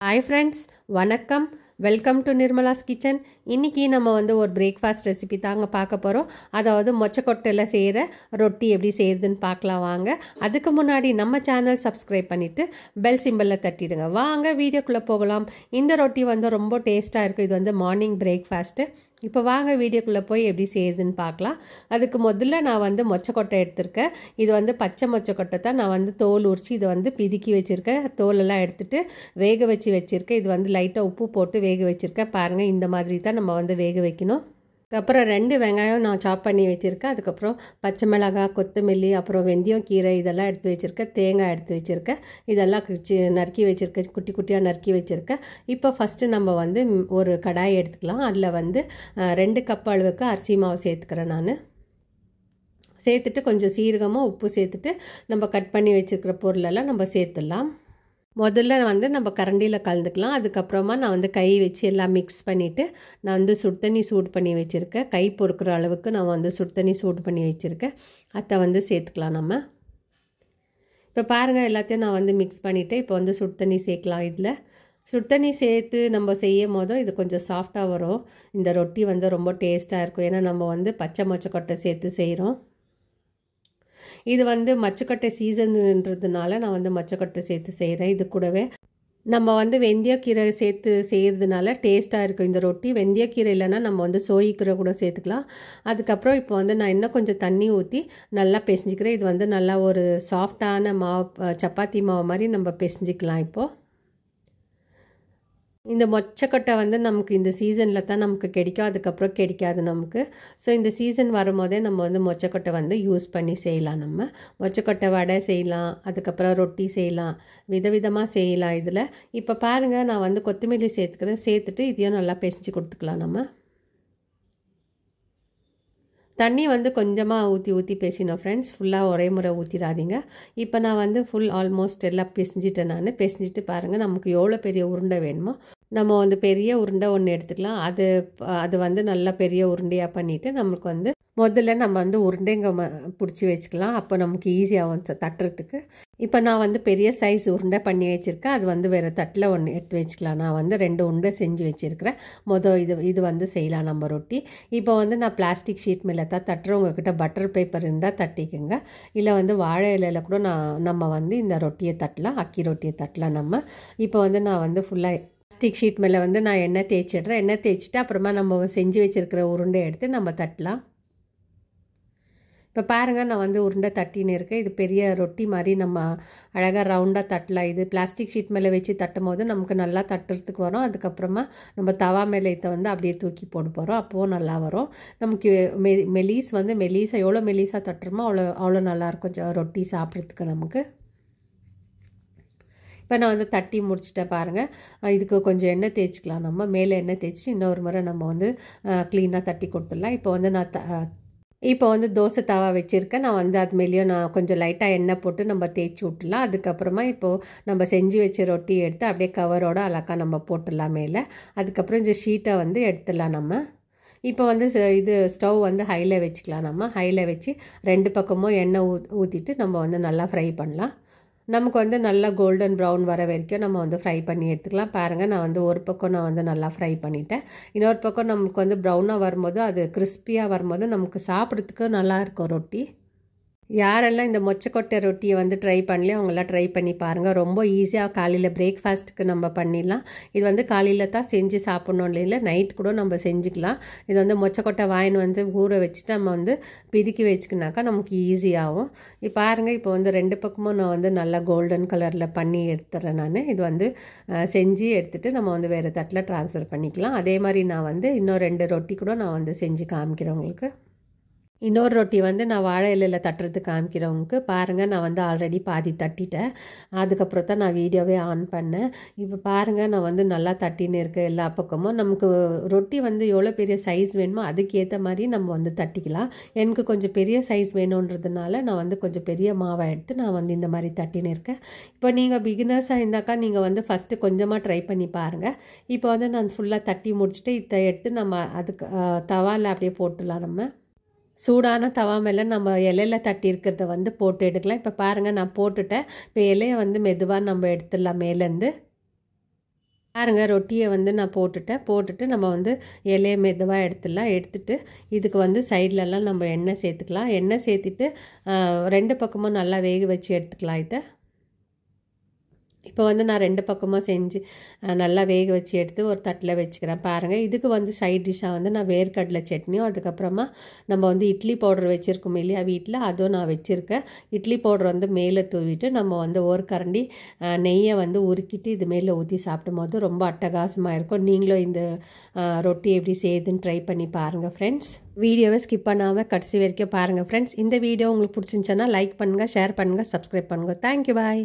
Hi friends, வணக்கம். Welcome to Nirmala's kitchen. இன்றைக்கி நம்ம ஒரு பிரேக்ஃபாஸ்ட் ரெசிபி தாங்க பார்க்க போகிறோம். அதாவது மொச்சக்கொட்டையில் செய்கிற ரொட்டி எப்படி செய்கிறதுன்னு பார்க்கலாம் வாங்க. அதுக்கு முன்னாடி நம்ம சேனல் சப்ஸ்கிரைப் பண்ணிவிட்டு பெல் சிம்பலில் தட்டிடுங்க. வாங்க வீடியோக்குள்ளே போகலாம். இந்த ரொட்டி ரொம்ப டேஸ்ட்டாக இருக்குது. இது மார்னிங் பிரேக்ஃபாஸ்ட்டு. இப்போ வாங்க வீடியோக்குள்ளே போய் எப்படி செய்யுதுன்னு பார்க்கலாம். அதுக்கு முதல்ல நான் மொச்சக்கொட்டை எடுத்திருக்கேன். இது பச்சை மொச்சக்கொட்டை தான். நான் தோல் உரித்து இதை பிதுக்கி வச்சுருக்கேன். தோலெல்லாம் எடுத்துகிட்டு வேக வச்சுருக்கேன். இது லைட்டாக உப்பு போட்டு வேக வச்சுருக்கேன். பாருங்கள், இந்த மாதிரி தான் நம்ம வேக வைக்கணும். அதுக்கப்புறம் 2 வெங்காயம் நான் சாப் பண்ணி வச்சுருக்கேன். அதுக்கப்புறம் பச்சை மிளகாய், கொத்தமல்லி, அப்புறம் வெந்தயம், கீரை இதெல்லாம் எடுத்து வச்சுருக்கேன். தேங்காய் எடுத்து வச்சுருக்கேன். இதெல்லாம் நறுக்கி வச்சுருக்கேன், குட்டி குட்டியாக நறுக்கி வச்சுருக்கேன். இப்போ ஃபஸ்ட்டு நம்ம ஒரு கடாய் எடுத்துக்கலாம். அதில் 2 கப் அளவுக்கு அரிசி மாவு சேர்த்துக்கிறேன். நான் சேர்த்துட்டு கொஞ்சம் சீரகமாக உப்பு சேர்த்துட்டு நம்ம கட் பண்ணி வச்சுருக்கிற பொருளெல்லாம் நம்ம சேர்த்துடலாம். முதல்ல நம்ம கரண்டியில் கலந்துக்கலாம். அதுக்கப்புறமா நான் கை வச்சு எல்லாம் மிக்ஸ் பண்ணிவிட்டு நான் சுடு தண்ணி சூடு பண்ணி வச்சுருக்கேன். கை பொறுக்கிற அளவுக்கு நான் சுடு தண்ணி சூடு பண்ணி வச்சுருக்கேன். அதை சேர்த்துக்கலாம். நம்ம இப்போ பாருங்கள், எல்லாத்தையும் நான் மிக்ஸ் பண்ணிவிட்டு இப்போ சுடு தண்ணி சேர்க்கலாம். இதில் சுடு தண்ணி சேர்த்து நம்ம செய்யும் போதும் இது கொஞ்சம் சாஃப்டாக வரும். இந்த ரொட்டி ரொம்ப டேஸ்ட்டாக இருக்கும். ஏன்னா நம்ம பச்சை மொச்சக்கொட்டை சேர்த்து செய்கிறோம். இது மொச்சக்கொட்டை சீசன்ன்றதுனால நான் மொச்சக்கொட்டை சேர்த்து செய்கிறேன். இது கூடவே நம்ம வெந்தயக்கீரை சேர்த்து செய்கிறதுனால டேஸ்ட்டாக இருக்கும் இந்த ரொட்டி. வெந்தயக்கீரை இல்லைன்னா நம்ம சோயிக்கீரை கூட சேர்த்துக்கலாம். அதுக்கப்புறம் இப்போ நான் இன்னும் கொஞ்சம் தண்ணி ஊற்றி நல்லா பிசைஞ்சிக்கிறேன். இது நல்லா ஒரு சாஃப்டான மாவு, சப்பாத்தி மாவு மாதிரி நம்ம பிசைஞ்சிக்கலாம். இப்போது இந்த மொச்சக்கொட்டை நமக்கு இந்த சீசனில் தான் நமக்கு கிடைக்கும். அதுக்கப்புறம் கிடைக்காது நமக்கு. ஸோ இந்த சீசன் வரும்போதே நம்ம மொச்சக்கொட்டை யூஸ் பண்ணி செய்யலாம். நம்ம மொச்சக்கொட்டை வடை செய்யலாம், அதுக்கப்புறம் ரொட்டி செய்யலாம், விதவிதமாக செய்யலாம் இதில். இப்போ பாருங்கள், நான் கொத்தமல்லி சேர்த்துக்கிறேன். சேர்த்துட்டு இதையும் நல்லா பிசைஞ்சு கொடுத்துக்கலாம். நம்ம தண்ணி கொஞ்சமாக ஊற்றி பேசினோம் ஃப்ரெண்ட்ஸ். ஃபுல்லாக ஒரே முறை ஊற்றிடாதீங்க. இப்போ நான் ஃபுல் ஆல்மோஸ்ட் எல்லாம் பிசைஞ்சிட்டேன். நான் பிசைஞ்சிட்டு பாருங்கள், நமக்கு எவ்வளோ பெரிய உருண்டை வேணுமோ நம்ம பெரிய உருண்டை ஒன்று எடுத்துக்கலாம். அது நல்லா பெரிய உருண்டையாக பண்ணிவிட்டு நமக்கு முதல்ல நம்ம உருண்டைங்க பிடிச்சி வச்சுக்கலாம். அப்போ நமக்கு ஈஸியாகும் தட்டுறதுக்கு. இப்போ நான் பெரிய சைஸ் உருண்டை பண்ணி வச்சுருக்கேன். அது வேறு தட்டில் ஒன்று எடுத்து வச்சுக்கலாம். நான் 2 உருண்டை செஞ்சு வச்சுருக்கிறேன். இது செய்யலாம் நம்ம ரொட்டி. இப்போ நான் பிளாஸ்டிக் ஷீட் மேலே தான் தட்டுறவங்கக்கிட்ட பட்டர் பேப்பர் இருந்தால் தட்டிக்குங்க. இல்லை வாழை இலையில் கூட நம்ம இந்த ரொட்டியை தட்டலாம், அக்கி ரொட்டியை தட்டலாம். நம்ம இப்போ நான் ஃபுல்லாக பிளாஸ்டிக் ஷீட் மேலே நான் எண்ணெய் தேய்ச்சிடுறேன். எண்ணெய் தேய்ச்சிட்டு அப்புறமா நம்ம செஞ்சு வச்சுருக்கிற உருண்டை எடுத்து நம்ம தட்டலாம். இப்போ பாருங்கள், நான் உருண்டை தட்டின்னு இருக்கேன். இது பெரிய ரொட்டி மாதிரி நம்ம அழகாக ரவுண்டாக தட்டலாம். இது பிளாஸ்டிக் ஷீட் மேலே வச்சு தட்டும் போது நமக்கு நல்லா தட்டுறதுக்கு வரும். அதுக்கப்புறமா நம்ம தவா மேலே இதை அப்படியே தூக்கி போட போகிறோம். அப்போது நல்லா வரும். நமக்கு மெலீஸா எவ்வளோ மெலீஸாக தட்டுறோமோ அவ்வளோ நல்லாயிருக்கும் ரொட்டி சாப்பிட்றதுக்கு நமக்கு. இப்போ நான் தட்டி முடிச்சுட்டேன் பாருங்கள். இதுக்கு கொஞ்சம் எண்ணெய் தேய்ச்சிக்கலாம். நம்ம மேலே எண்ணெய் தேய்ச்சி இன்னொரு முறை நம்ம க்ளீனாக தட்டி கொடுத்துடலாம். இப்போ தோசை தவா வச்சுருக்கேன். நான் அது மேலேயும் நான் கொஞ்சம் லைட்டாக எண்ணெய் போட்டு நம்ம தேய்ச்சி விட்டுலாம். அதுக்கப்புறமா இப்போது நம்ம செஞ்சு வச்ச ரொட்டி எடுத்து அப்படியே கவரோட அழகாக நம்ம போட்டுடலாம் மேலே. அதுக்கப்புறம் இந்த ஷீட்டை எடுத்துடலாம். நம்ம இப்போ இது ஸ்டவ் ஹையில் வச்சுக்கலாம். நம்ம ஹையில் வச்சு 2 பக்கமும் எண்ணெய் ஊற்றிட்டு நம்ம நல்லா ஃப்ரை பண்ணலாம். நமக்கு நல்லா கோல்டன் ப்ரௌன் வர வரைக்கும் நம்ம ஃப்ரை பண்ணி எடுத்துக்கலாம். பாருங்கள், நான் ஒரு பக்கம் நான் நல்லா ஃப்ரை பண்ணிட்டேன். இன்னொரு பக்கம் நமக்கு ப்ரௌனாக வரும்போது, அது கிறிஸ்பியாக வரும்போது நமக்கு சாப்பிட்றதுக்கு நல்லாயிருக்கும் ரொட்டி. யாரெல்லாம் இந்த மொச்சக்கொட்டை ரொட்டியை ட்ரை பண்ணலையோ அவங்களாம் ட்ரை பண்ணி பாருங்கள். ரொம்ப ஈஸியாக காலையில் பிரேக்ஃபாஸ்ட்டுக்கு நம்ம பண்ணிடலாம். இது காலையில் தான் செஞ்சு சாப்பிட்ணும் இல்லை, நைட் கூட நம்ம செஞ்சுக்கலாம். இது மொச்சக்கொட்டை வாங்கின்னு ஊற வச்சுட்டு நம்ம பிதுக்கி வச்சுக்கினாக்கா நமக்கு ஈஸியாகும். இப்போ பாருங்கள், இப்போ 2 பக்கமும் நான் நல்லா கோல்டன் கலரில் பண்ணி எடுத்துறேன். நான் இது செஞ்சு எடுத்துகிட்டு நம்ம வேறு தட்டில் ட்ரான்ஸ்ஃபர் பண்ணிக்கலாம். அதே மாதிரி நான் இன்னும் 2 ரொட்டி கூட நான் செஞ்சு காமிக்கிறேன் உங்களுக்கு. இன்னொரு ரொட்டி நான் வாழை இலையில் தட்டுறதுக்கு காமிக்கிறவங்களுக்கு பாருங்கள். நான் ஆல்ரெடி பாதி தட்டிட்டேன். அதுக்கப்புறம் தான் நான் வீடியோவே ஆன் பண்ணேன். இப்போ பாருங்கள், நான் நல்லா தட்டின்னு இருக்கேன் எல்லா பக்கமும். நமக்கு ரொட்டி எவ்வளோ பெரிய சைஸ் வேணுமோ அதுக்கேற்ற மாதிரி நம்ம தட்டிக்கலாம். எனக்கு கொஞ்சம் பெரிய சைஸ் வேணுன்றதுனால நான் கொஞ்சம் பெரிய மாவை எடுத்து நான் இந்த மாதிரி தட்டின்னு இருக்கேன். இப்போ நீங்கள் பிகினர்ஸாக இருந்தாக்கா நீங்கள் ஃபஸ்ட்டு கொஞ்சமாக ட்ரை பண்ணி பாருங்கள். இப்போ நான் ஃபுல்லாக தட்டி முடிச்சுட்டு இதை எடுத்து நம்ம அதுக்கு தவாவில் அப்படியே போட்டுடலாம். நம்ம சூடான தவா மேலே நம்ம இலையில் தட்டி இருக்கிறத போட்டு எடுக்கலாம். இப்போ பாருங்கள், நான் போட்டுட்டேன். இப்போ இலையை மெதுவாக நம்ம எடுத்துடலாம் மேலேருந்து. பாருங்கள் ரொட்டியை வந்து நான் போட்டுட்டு நம்ம வந்து இலையை மெதுவாக எடுத்துட்டு இதுக்கு வந்து சைட்லலாம் நம்ம எண்ணெய் சேர்த்துக்கலாம். எண்ணெய் சேர்த்துட்டு 2 பக்கமும் நல்லா வேக வச்சு எடுத்துக்கலாம். இப்போ வந்து நான் 2 பக்கமும் செஞ்சு நல்லா வேக வச்சு எடுத்து ஒரு தட்டில் வச்சுக்கிறேன். பாருங்கள் இதுக்கு வந்து சைட் டிஷ்ஷாக வந்து நான் வேர்க்கடலை சட்னியும் அதுக்கப்புறமா நம்ம வந்து இட்லி பவுடர் வச்சுருக்கோம் இல்லையா வீட்டில், அதுவும் நான் வச்சுருக்கேன். இட்லி பவுடர் வந்து மேலே தூவிட்டு நம்ம வந்து ஒரு கரண்டி நெய்யை வந்து உருக்கிட்டு இது மேலே ஊற்றி சாப்பிடும் போது ரொம்ப அட்டகாசமாக இருக்கும். நீங்களும் இந்த ரொட்டி எப்படி செய்யுதுன்னு ட்ரை பண்ணி பாருங்கள் ஃப்ரெண்ட்ஸ். வீடியோவை ஸ்கிப் பண்ணாமல் கடைசி வரைக்கும் பாருங்கள் ஃப்ரெண்ட்ஸ். இந்த வீடியோ உங்களுக்கு பிடிச்சிருந்துச்சுன்னா லைக் பண்ணுங்கள், ஷேர் பண்ணுங்கள், சப்ஸ்கிரைப் பண்ணுங்கள். தேங்க்யூ, பாய்.